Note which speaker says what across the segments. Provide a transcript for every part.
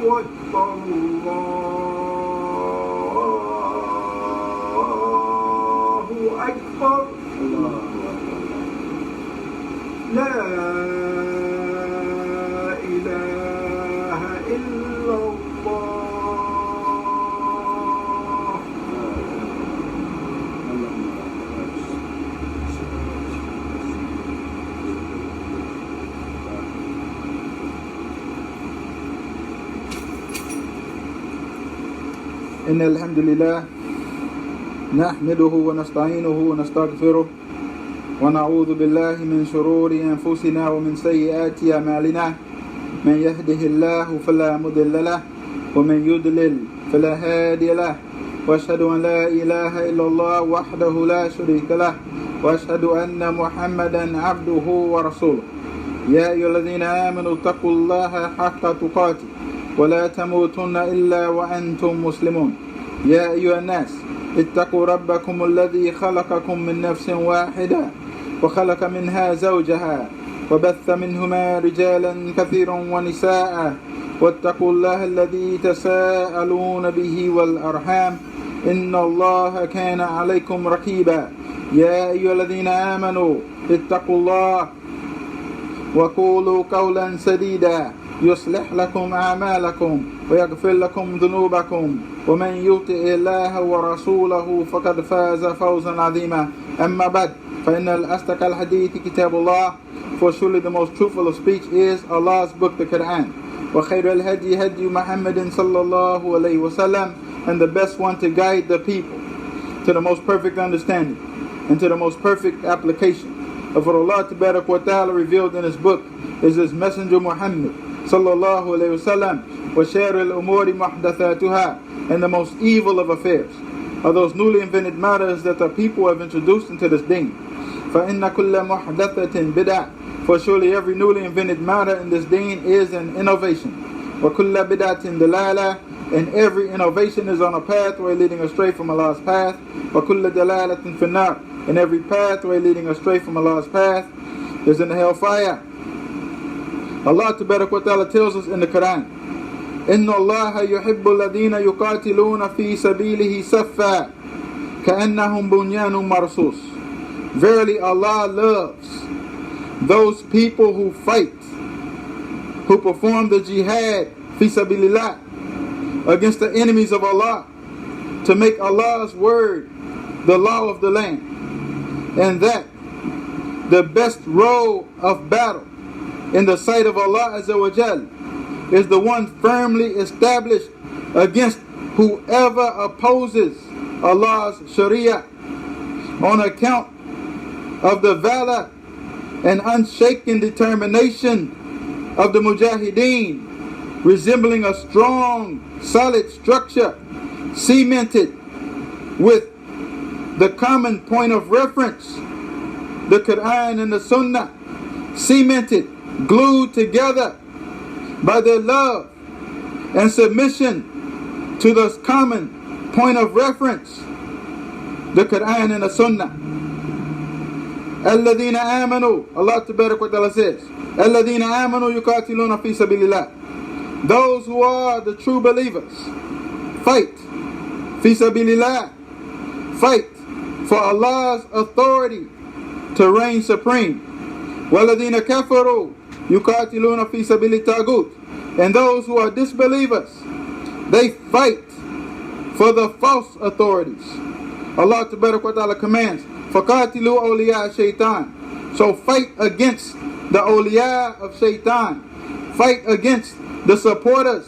Speaker 1: واتقوا الله أكبر لا إله إلا الله.
Speaker 2: إن الحمد لله نحمده ونستعينه ونستغفره ونعوذ بالله من شرور أنفسنا ومن سيئات أعمالنا من يهده الله فلا مضل له ومن يضلل فلا هادي له وأشهد أن لا إله إلا الله وحده لا شريك له وأشهد أن محمدا عبده ورسوله. يا أيها الذين آمنوا اتقوا الله حق تقاته ولا تموتن إلا وأنتم مسلمون. يا أيها الناس اتقوا ربكم الذي خلقكم من نفس واحدة وخلق منها زوجها وبث منهما رجالا كثيرا ونساء واتقوا الله الذي تساءلون به والأرحام إن الله كان عليكم رقيبا. يا أيها الذين آمنوا اتقوا الله وقولوا قولا سديدا يصلح لكم أعمالكم ويغفر لكم ذنوبكم ومن يطع الله ورسوله فقد فاز فوزا عظيما. أما بعد فإن الأصدق الحديث كتاب الله, for surely the most truthful of speech is Allah's book, the Quran. وخير الهدي هدي محمد صلى الله عليه وسلم, and the best one to guide the people to the most perfect understanding and to the most perfect application of what Allah Tabarak wa Ta'ala revealed in His book is His Messenger Muhammad sallallahu alayhi wa sallam. وَشَارِ الْأُمُورِ مُحْدَثَاتُهَا, and the most evil of affairs are those newly invented matters that the people have introduced into this deen. فَإِنَّ كُلَّ مُحْدَثَةٍ بِدْعَةٍ, for surely every newly invented matter in this deen is an innovation. وَكُلَّ بِدْعَةٍ دَلَالَةٍ, and every innovation is on a pathway leading astray from Allah's path. وَكُلَّ دَلَالَةٍ فِي النَّارِ, and every pathway leading astray from Allah's path is in the hellfire. Allah Tabarak wa Ta'ala tells us in the Quran, إِنَّ اللَّهَ يُحِبُّ الَّذِينَ يُقَاتِلُونَ فِي سَبِيلِهِ صَفًّا كَأَنَّهُمْ بُنْيَانٌ مَرْصُوصٌ. Verily Allah loves those people who fight, who perform the jihad fi sabilillah against the enemies of Allah, to make Allah's word the law of the land, and that the best road of battle in the sight of Allah Azza wa Jal is the one firmly established against whoever opposes Allah's Sharia on account of the valor and unshaken determination of the Mujahideen, resembling a strong, solid structure cemented with the common point of reference, the Quran and the Sunnah, cemented, glued together by their love and submission to this common point of reference, the Quran and the Sunnah. الَّذِينَ آمَنُوا, Allah Tabarak wa Ta'ala says, الَّذِينَ آمَنُوا يُقَاتِلُونَ فِي سَبِيلِ اللَّهِ, those who are the true believers fight fi sabilillah, fight for Allah's authority to reign supreme. وَالَّذِينَ كَفَرُوا يُقَاتِلُونَ فِي سَبِيلِ الطَّاغُوتِ, and those who are disbelievers, they fight for the false authorities. Allah Tabarak wa Ta'ala commands, فَقَاتِلُوا أَوْلِيَاءَ الشَّيْطَانِ, so fight against the awliya of shaitan, fight against the supporters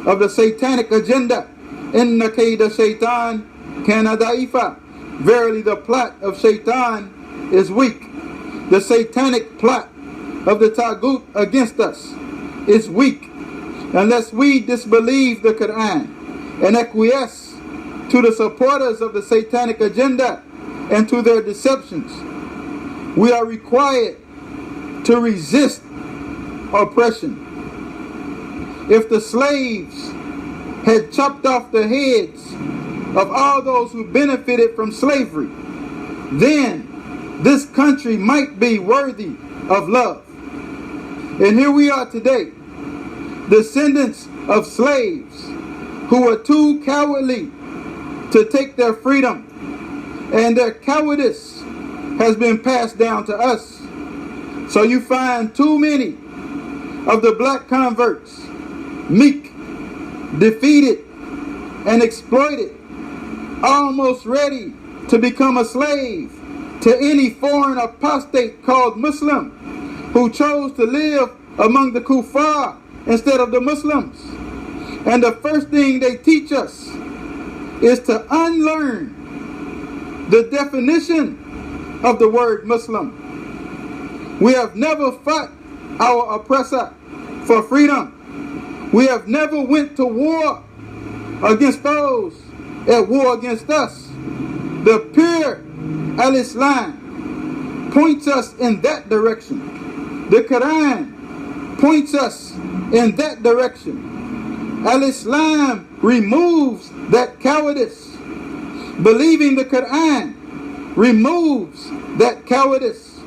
Speaker 2: of the satanic agenda. إِنَّ كَيْدَ shaitan كَانَ ضَعِيفًا, verily the plot of shaitan is weak. The satanic plot of the Taghut against us is weak. Unless we disbelieve the Quran and acquiesce to the supporters of the satanic agenda and to their deceptions, we are required to resist oppression. If the slaves had chopped off the heads of all those who benefited from slavery, then this country might be worthy of love. And here we are today, descendants of slaves who were too cowardly to take their freedom, and their cowardice has been passed down to us. So you find too many of the black converts meek, defeated, and exploited, almost ready to become a slave to any foreign apostate called Muslim who chose to live among the kuffar instead of the Muslims. And the first thing they teach us is to unlearn the definition of the word Muslim. We have never fought our oppressor for freedom. We have never went to war against those at war against us. The pure Al-Islam points us in that direction. The Quran points us in that direction. Al-Islam removes that cowardice. Believing the Quran removes that cowardice.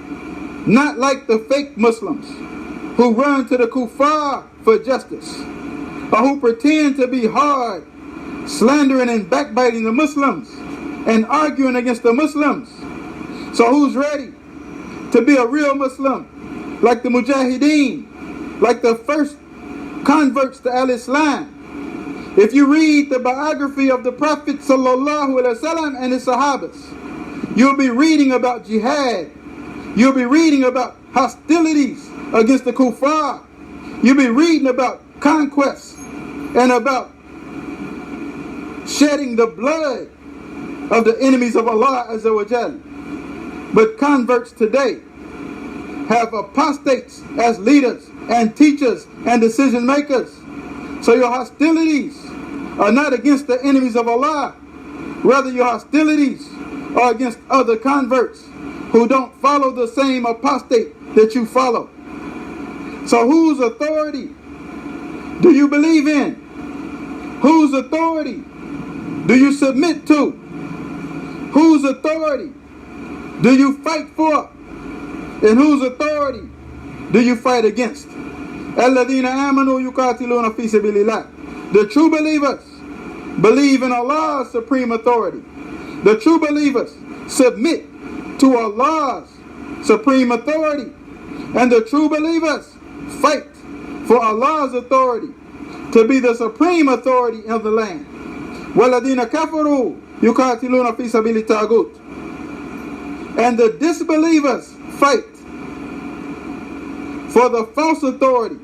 Speaker 2: Not like the fake Muslims who run to the kuffar for justice, or who pretend to be hard, slandering and backbiting the Muslims and arguing against the Muslims. So who's ready to be a real Muslim, like the Mujahideen, like the first converts to Al-Islam? If you read the biography of the Prophet ﷺ and his Sahabas, you'll be reading about jihad. You'll be reading about hostilities against the kuffar. You'll be reading about conquests and about shedding the blood of the enemies of Allah Azza wa Jal. But converts today have apostates as leaders and teachers and decision makers. So your hostilities are not against the enemies of Allah. Rather, your hostilities are against other converts who don't follow the same apostate that you follow. So whose authority do you believe in? Whose authority do you submit to? Whose authority do you fight for? And whose authority do you fight against? الَّذِينَ آمَنُوا يُقَاتِلُونَ فِي سَبِيلِ اللَّهِ. The true believers believe in Allah's supreme authority. The true believers submit to Allah's supreme authority. And the true believers fight for Allah's authority to be the supreme authority of the land. وَالَّذِينَ كَفَرُوا يُقَاتِلُونَ فِي سَبِيلِ الطَّاغُوتِ. And the disbelievers fight for the false authority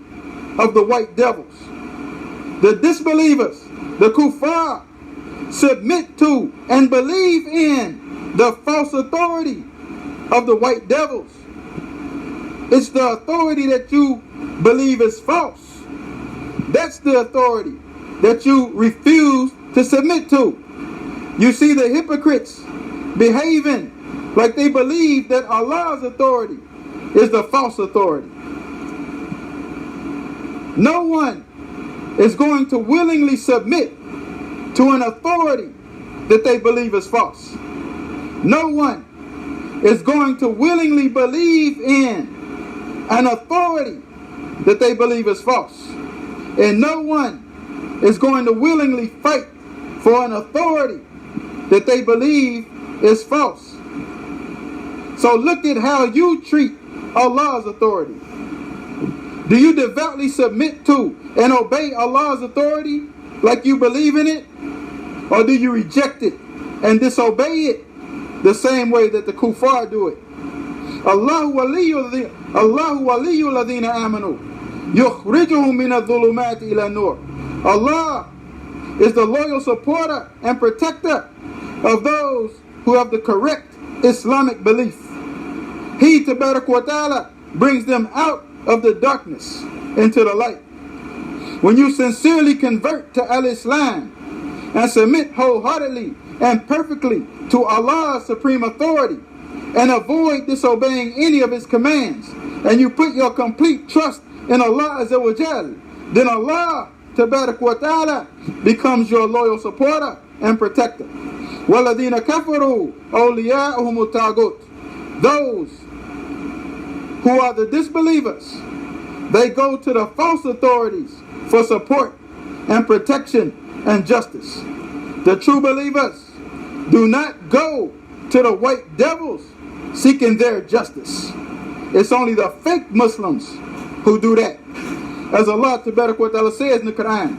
Speaker 2: of the white devils. The disbelievers, the kuffar, submit to and believe in the false authority of the white devils. It's the authority that you believe is false. That's the authority that you refuse to submit to. You see the hypocrites behaving like they believe that Allah's authority is the false authority. No one is going to willingly submit to an authority that they believe is false. No one is going to willingly believe in an authority that they believe is false. And no one is going to willingly fight for an authority that they believe is false. So look at how you treat Allah's authority. Do you devoutly submit to and obey Allah's authority like you believe in it? Or do you reject it and disobey it the same way that the kuffar do it? Allahu waliyyu ladhina amanu yukhrijuhum min adh-dhulumati ila nur. Allah is the loyal supporter and protector of those who have the correct Islamic belief. He, Tabarak wa Ta'ala, brings them out of the darkness into the light. When you sincerely convert to Al-Islam and submit wholeheartedly and perfectly to Allah's supreme authority and avoid disobeying any of His commands, and you put your complete trust in Allah Azza wa Jal, then Allah Tabarak wa Ta'ala becomes your loyal supporter and protector. وَالَّذِينَ كَفَرُوا أَوْلِيَاؤُهُمُ الطَّاغُوتُ. Those who are the disbelievers, they go to the false authorities for support and protection and justice. The true believers do not go to the white devils seeking their justice. It's only the fake Muslims who do that. As Allah Tabarak wa Ta'ala says in the Quran,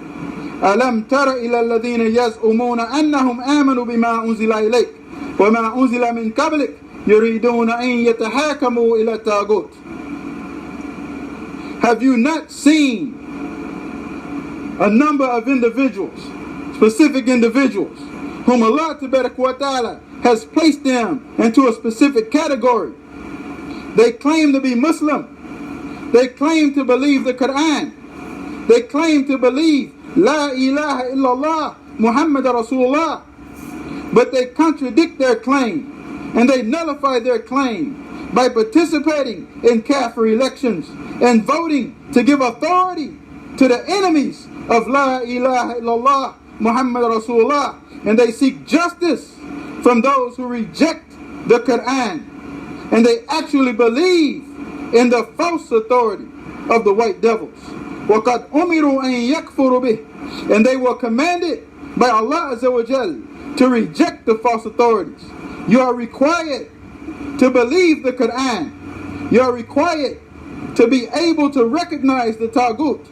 Speaker 2: أَلَمْ تَرَ إِلَى الَّذِينَ يَزْعُمُونَ أَنَّهُمْ آمَنُوا بِمَا أُنزِلَ إِلَيْكَ وَمَا أُنزِلَ مِنْ قَبْلِكَ يُرِيدُونَ أَنْ يَتَحَاكَمُوا إِلَى الطَّاغُوتِ. Have you not seen a number of individuals, specific individuals, whom Allah Tabarak wa Ta'ala has placed them into a specific category? They claim to be Muslim. They claim to believe the Quran. They claim to believe La ilaha illallah Muhammad Rasulullah. But they contradict their claim and they nullify their claim by participating in kafir elections and voting to give authority to the enemies of La ilaha illallah Muhammad Rasulullah. And they seek justice from those who reject the Quran. And they actually believe in the false authority of the white devils. وَقَدْ أُمِرُوا أَن يَكْفُرُوا بِهِ. And they were commanded by Allah Azza wa Jal to reject the false authorities. You are required to believe the Quran. You are required to be able to recognize the Taghut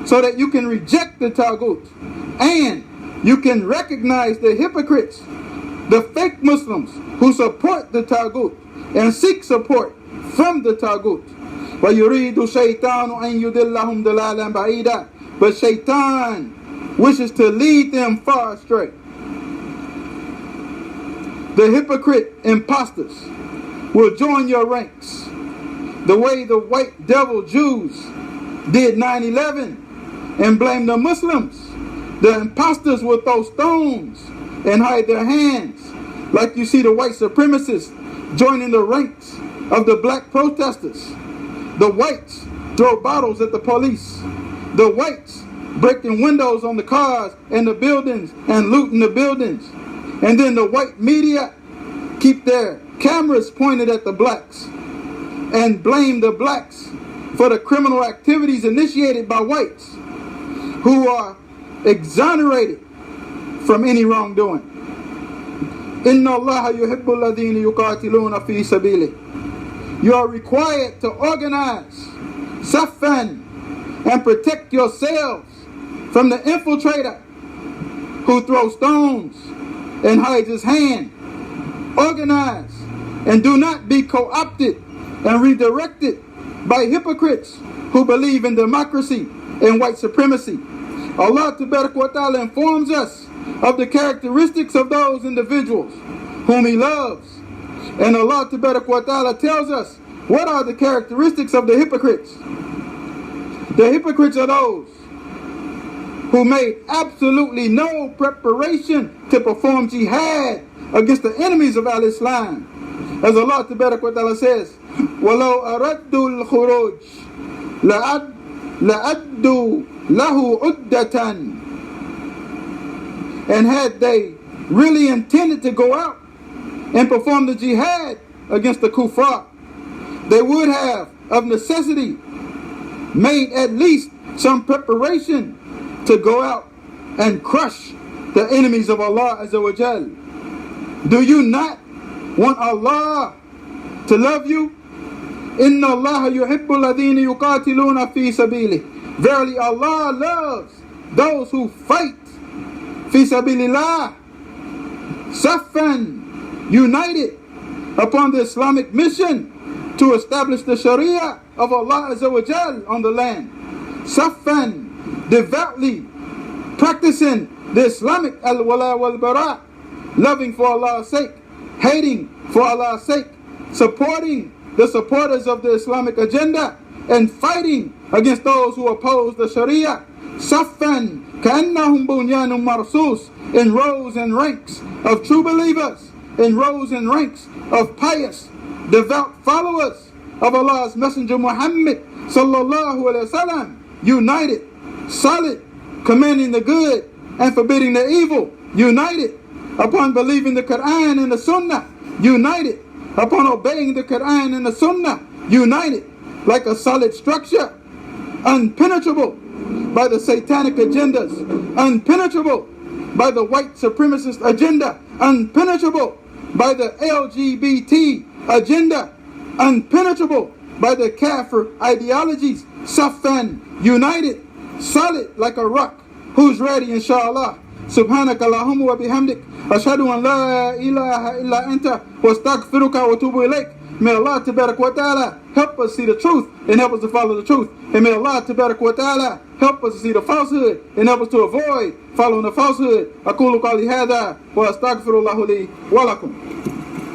Speaker 2: so that you can reject the Taghut. And you can recognize the hypocrites, the fake Muslims who support the Taghut and seek support from the Taghut. وَيُرِيدُ شَيْطَانُ أَن يُضِلَّهُمْ ضَلَالًا بَعِيدًا. But Shaitan wishes to lead them far astray. The hypocrite imposters will join your ranks the way the white devil Jews did 9/11 and blame the Muslims. The imposters will throw stones and hide their hands, like you see the white supremacists joining the ranks of the black protesters. The whites throw bottles at the police. The whites breaking windows on the cars and the buildings and looting the buildings. And then the white media keep their cameras pointed at the blacks and blame the blacks for the criminal activities initiated by whites who are exonerated from any wrongdoing. Inna Allah yuhibbu alladhina yuqatiluna fi sabilihi. You are required to organize, saffan, and protect yourselves from the infiltrator who throws stones and hides his hand. Organize and do not be co-opted and redirected by hypocrites who believe in democracy and white supremacy. Allah Tabarak wa Ta'ala informs us of the characteristics of those individuals whom He loves. And Allah Tabarak wa Ta'ala tells us what are the characteristics of the hypocrites. The hypocrites are those who made absolutely no preparation to perform jihad against the enemies of Al-Islam. As Allah Tabarak wa Ta'ala says, وَلَوْ أَرَدُّوا الْخُرُوجِ لَأَدُّوا لَهُ عُدَّةً. And had they really intended to go out and perform the jihad against the kuffar, they would have, of necessity, made at least some preparation to go out and crush the enemies of Allah Azza wa Jal. Do you not want Allah to love you? Inna Allah yuhibbu alladhina yuqatiluna fi sabilihi. Verily Allah loves those who fight fi sabilillah, saffan, united upon the Islamic mission to establish the Sharia of Allah Azza wa Jal on the land. Saffan, devoutly practicing the Islamic al-wala wal-bara, loving for Allah's sake, hating for Allah's sake, supporting the supporters of the Islamic agenda, and fighting against those who oppose the Sharia. Saffan, ka'annahum bunyanun marsus, in rows and ranks of true believers, in rows and ranks of pious, devout followers of Allah's Messenger Muhammad sallallahu alaihi wasallam, united, solid, commanding the good and forbidding the evil, united upon believing the Quran and the Sunnah, united upon obeying the Quran and the Sunnah, united like a solid structure, unpenetrable by the satanic agendas, unpenetrable by the white supremacist agenda, unpenetrable by the LGBT agenda, unpenetrable by the kafir ideologies, saffan, united, solid like a rock. Who's ready, inshallah? Subhanaka Allahumma wa bihamdik, ashhadu an la ilaha illa anta, wa astaghfiruka wa atubu ilayk. May Allah tabarak wa ta'ala help us see the truth and help us to follow the truth. And may Allah tabarak wa ta'ala help us to see the falsehood and help us to avoid following the falsehood. أقول قولي هذا وأستغفر الله لي ولكم.